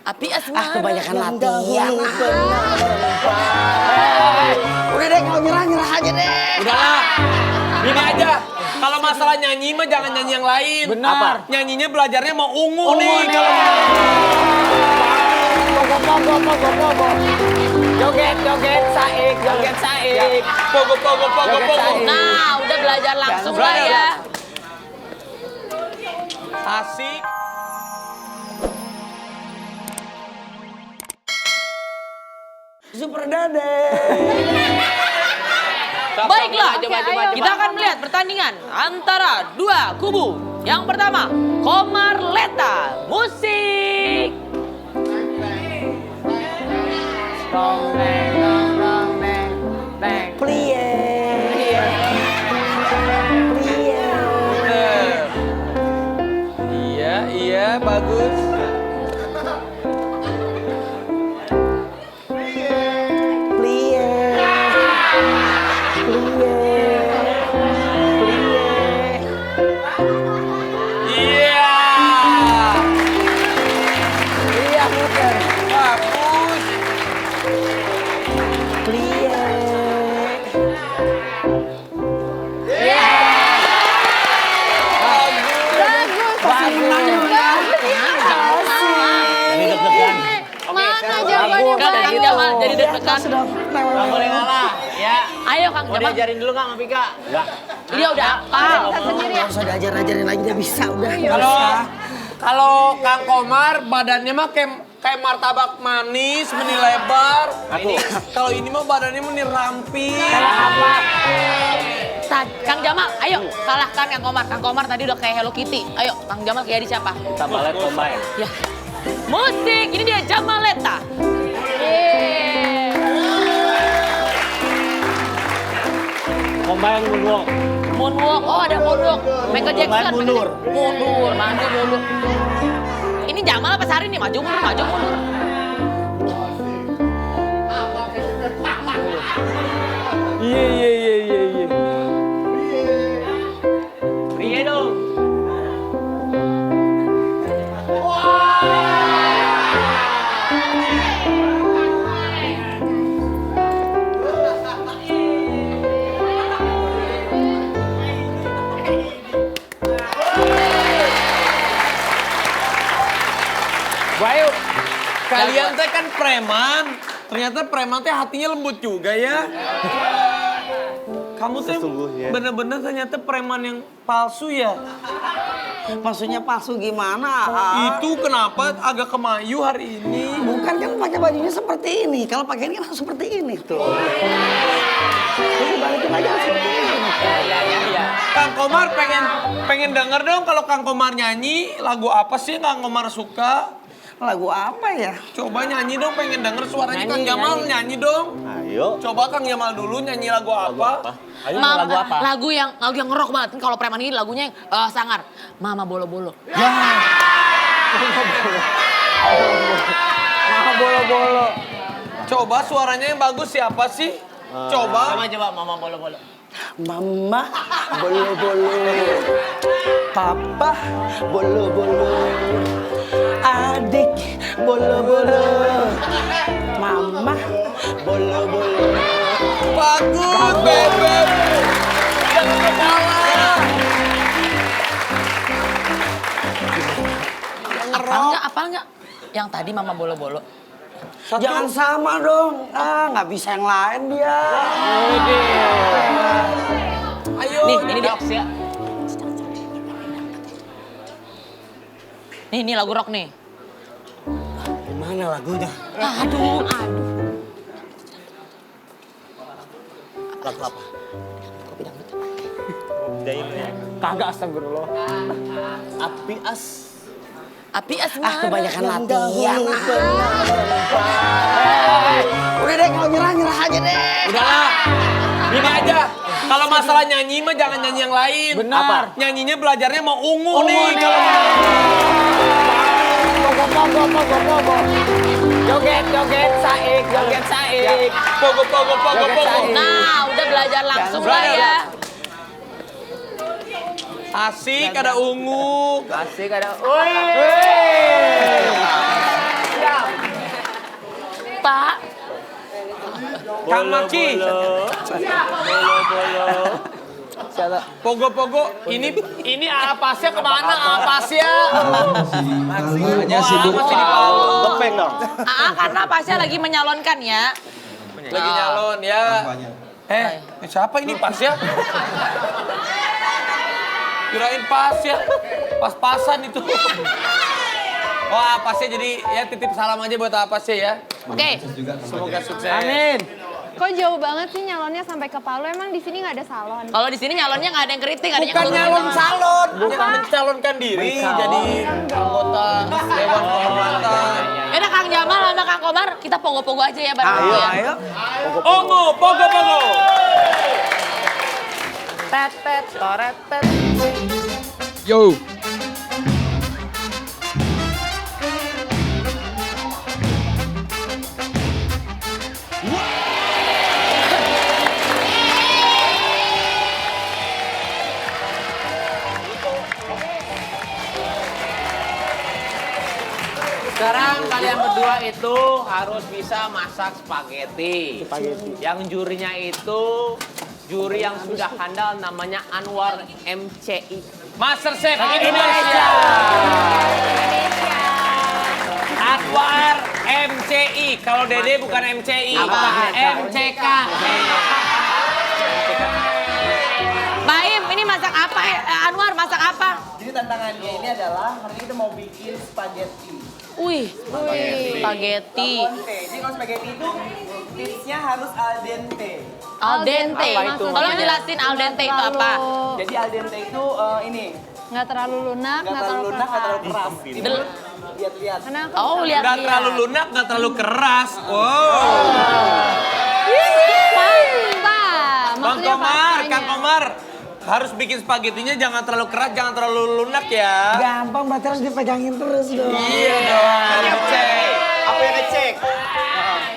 Api asmara. Kebanyakan latihan. Udah deh, kalau nyerah aja deh. Udahlah, ini aja. Kalau masalah nyanyi mah jangan nyanyi yang lain. Benar. Apa? Nyanyinya belajarnya mau ungu nih. Kalau Pogo. Joget saik. pogo. Nah, udah belajar langsung lah ya. Asik. Super Dade. Baiklah, kita akan melihat pertandingan antara dua kubu. Yang pertama, Komar Leta, musik. Iya, bagus. Iya. Iya, muter. Bagus. Kang Jamal jadi deg-degan. Gak boleh ngalah, ya. Ayo Kang Mau Jamal. diajarin dulu nggak sama Pika? Enggak. Dia udah apa? Nggak usah diajarin lagi, dia bisa udah. Kalau Kang Komar badannya mah kayak martabak manis, meni lebar. Kalau ini mah badannya meni ramping. Kang Jamal, ayo kalahkan Kang Komar. Kang Komar tadi udah kayak Hello Kitty. Ayo, Kang Jamal kayak di siapa? Kita balet combine. Ya. Musik, ini dia Jamaleta. Combine moonwalk. Moonwalk, oh ada moonwalk. Michael Jackson. mundur. Mundur. Ini Jamal apa Sari nih? Maju mundur. Iya. Pria dong. Bayu, kalian teh kan preman. Ternyata preman teh hatinya lembut juga ya. Kamu teh bener-bener ternyata preman yang palsu ya. Maksudnya palsu gimana? Itu kenapa agak kemayu hari ini? Bukan kan pakai bajunya seperti ini. Kalau pakai ini kan harus seperti ini tuh. Terus balikin aja seperti ini. Ya. Kang Komar pengen denger dong kalau Kang Komar nyanyi lagu apa sih Kang Komar suka? Lagu apa ya? Coba nyanyi dong, pengen denger suaranya Kang Jamal nyanyi dong. Ayo. Coba Kang Jamal dulu nyanyi lagu apa? Ayo lagu apa? Lagu yang ngerok banget. Kalau preman ini lagunya sangar. Mama bolo-bolo. Mama bolo-bolo. Coba suaranya yang bagus siapa sih? Coba. Coba Mama bolo-bolo. Mama bolo-bolo. Papa bolo-bolo. Adik bolo-bolo. Mama bolo-bolo. Bagus, Bebek. Jangan kepala. Apal nggak? Yang tadi Mama bolo-bolo. Jangan sama dong. Nggak bisa yang lain dia. Ayo. Nih, ini dia. Ya. Nih lagu rock nih. Gimana lagunya? Aduh. Lagu apa? Kagak astagfirullah. Api asmara. Kebanyakan latihan. Udah deh, kalau nyerah aja deh. Udahlah. Ini aja. Kalau masalah nyanyi mah jangan nyanyi yang lain. Benar. Apa? Nyanyinya belajarnya mau ungu nih. Kalau Pogo. Joget saik. pogo. Nah, udah belajar langsung lah ya. Asik ada ungu. Asik ada. Pak. Kang Maki. Pogo-pogo, ini apasnya kemana apasnya? Masih di Palu. Lepeng dong. Karena pasnya lagi menyalonkan ya. Lagi nyalon ya. Siapa ini pasnya? Kirain pasnya. Pas-pasan itu. Wah, apasnya jadi ya titip salam aja buat apasnya ya. Oke. Semoga sukses. Amin. Kok jauh banget sih nyalonnya sampai ke Palu? Emang di sini nggak ada salon? Kalau di sini nyalonnya nggak ada yang keriting, ada yang Bukan turun. nyalon salon, bukan mencalonkan diri jadi anggota Dewan Kehormatan. Yaudah Kang Jamal sama Kang Komar, kita pogo-pogo aja ya bareng ya. Ayo. Ongo, pogo-pogo. Tet tet toret tet. Yo. Sekarang kalian berdua itu harus bisa masak spaghetti. Yang jurinya itu juri yang sudah handal namanya Anwar MCI. Master Chef Indonesia. Anwar MCI. Kalau Dede bukan MCI, MCK. Baim, ini masak apa? Anwar masak apa? Jadi tantangannya ini adalah hari ini kita mau bikin spaghetti. Wih, spaghetti. Jadi kalau spaghetti itu tipsnya harus al dente. Al dente. Apa itu? Tolong jelasin al dente itu apa? Jadi al dente itu ini Nggak terlalu lunak, nggak terlalu lunak, nggak terlalu keras. Del- Lihat-lihat. Karena aku Oh, lihat Nggak dia. terlalu lunak, nggak terlalu keras. Wow. Kang Kang Komar, harus bikin spagettinya jangan terlalu keras, jangan terlalu lunak ya. Gampang, berarti harus dipegangin terus dong. Iya dong. Ngecek. Apa yang ngecek?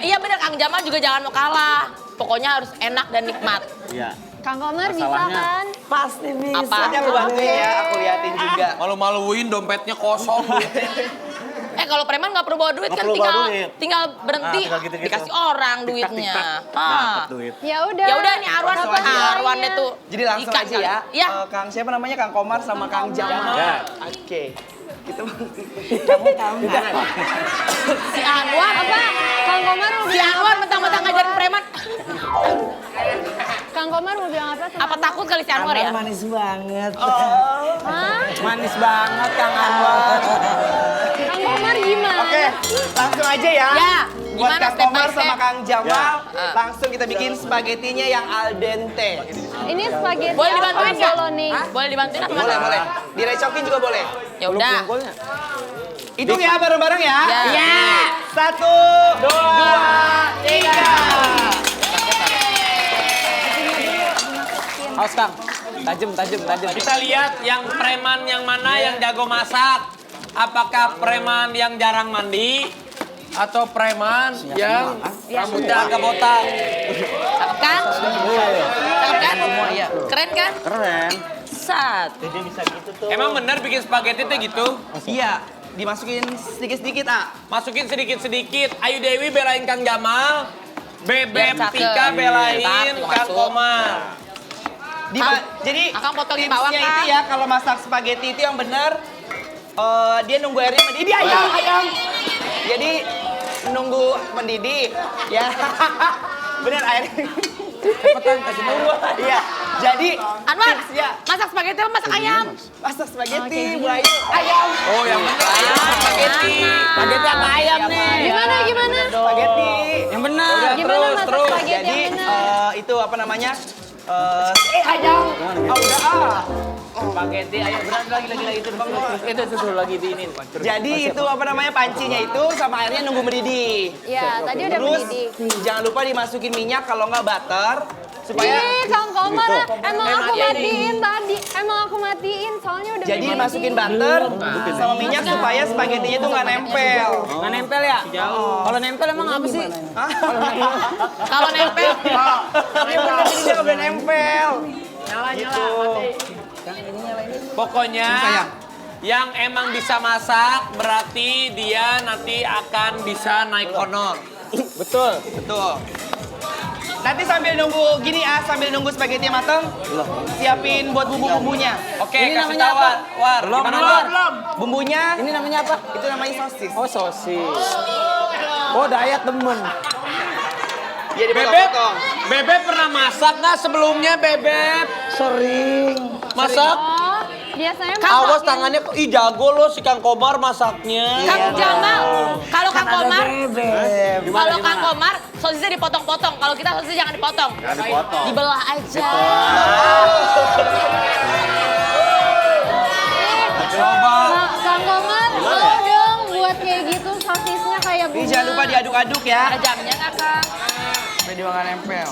Iya bener, Kang Jamal juga jangan mau kalah. Pokoknya harus enak dan nikmat. Iya. Kang Komar bisa kan? Pasti bisa. Apa? Nanti aku bantuin ya, aku liatin juga. Malu-maluin dompetnya kosong. Kalau preman nggak perlu bawa duit Nggak kan, perlu bawa duit. tinggal berhenti tinggal gitu-gitu. dikasih orang duitnya. Dapat duit. Ya udah. Ya udah nih Arwan, Langsung aja ya. Arwan itu. Jadi langsung ikan aja kali. ya. Iya. Kang siapa namanya? Kang Komar sama Kang Jamal. Ya. Oke. Gitu. Kamu tahu nggak? Si Anwar Apa? Kang Komar mau Si bilang Anwar apa mentang-mentang sama ngajarin Anwar? preman. Kang Komar mau bilang apa sama Apa takut kali si Anwar ya? Manis banget. Hah? Manis banget Kang Anwar. Kang Komar gimana? Oke, langsung aja ya. Ya, Buat gimana Kang step by Komar sama step? Kang Jamal, Ya. langsung kita bikin spagettinya yang al dente. Ini spaghetti Boleh apa dibantuin nggak? Bologna? Boleh dibantuin apa Boleh, nggak? boleh. Direcokin juga boleh. Ya udah. Hitung ya bareng-bareng ya. Ya. 1, 2, 3. Haus Kang. Tajam. Kita lihat yang preman yang mana yang jago masak. Apakah preman yang jarang mandi atau preman yang rambutnya agak botak? Cakep kan? Cakep kan? Iya. Keren kan? Keren. Sat. Emang bener bikin spaghetti tuh gitu? Iya, dimasukin sedikit-sedikit, ah. Masukin sedikit-sedikit. Ayu Dewi belain Kang Jamal. Bebek Biar cakep. Pika belain Ntar, Kang masuk. Komar. Jadi Akang potongin bawang, tipsnya Kang. itu ya kalau masak spaghetti itu yang benar dia nunggu airnya mendidih. Ini ayam. Jadi nunggu mendidih ya. Bener airnya. Cepetan kasih tahu. Iya. Jadi Anwar, tipsnya masak spaghetti apa masak ayam? masak spaghetti, Bu Ayu. Ayam. Oh yang bener ayam spaghetti. Spaghetti apa ayam nih? Gimana? Spaghetti. Yang bener. Gimana masak Terus. spaghetti Jadi yang benar? itu apa namanya? Ayam. Oh udah ah. Spaghetti ayam bener lagi itu. Itu lagi diinin. Jadi itu apa namanya pancinya itu sama airnya nunggu mendidih. Ya, tadi udah Terus mendidih. jangan lupa dimasukin minyak kalau nggak butter supaya Ih, Kang Komar, emang aku matiin tadi. Emang aku matiin, soalnya udah jadi mendidih. dimasukin butter sama minyak supaya spagettinya itu nggak nempel. Nggak nempel ya? Kalau nempel emang apa sih? Kalau nempel, Iya bener jadi dia nggak boleh nempel. Nyala. Gitu. Pokoknya yang emang bisa masak berarti dia nanti akan bisa naik honor. Betul. Betul. Nanti sambil nunggu gini sambil nunggu spaghetti matang, siapin buat bumbu-bumbunya. Oke, Ini kasih namanya tahu apa? War. Belum, Gimana, belum, War? belum. Bumbunya Ini namanya apa? itu namanya sosis. Oh, sosis. Oh, Dayat demen. Ya Bebek, dipotong-potong. Bebek pernah masak nggak sebelumnya, Bebek? Sering. Masak? Oh, biasanya Awas masakin. tangannya, ih jago loh si Kang Komar masaknya. Kang Jamal, kalau Kang Komar, Bebek. kalau Kang Komar, sosisnya dipotong-potong. Kalau kita sosisnya jangan dipotong. Dibelah aja. Kang Komar, mau dong buat kayak gitu sosisnya kayak bunga. Ini jangan lupa diaduk-aduk ya. Ada jamnya nggak, Kang? Sampai dia nggak nempel.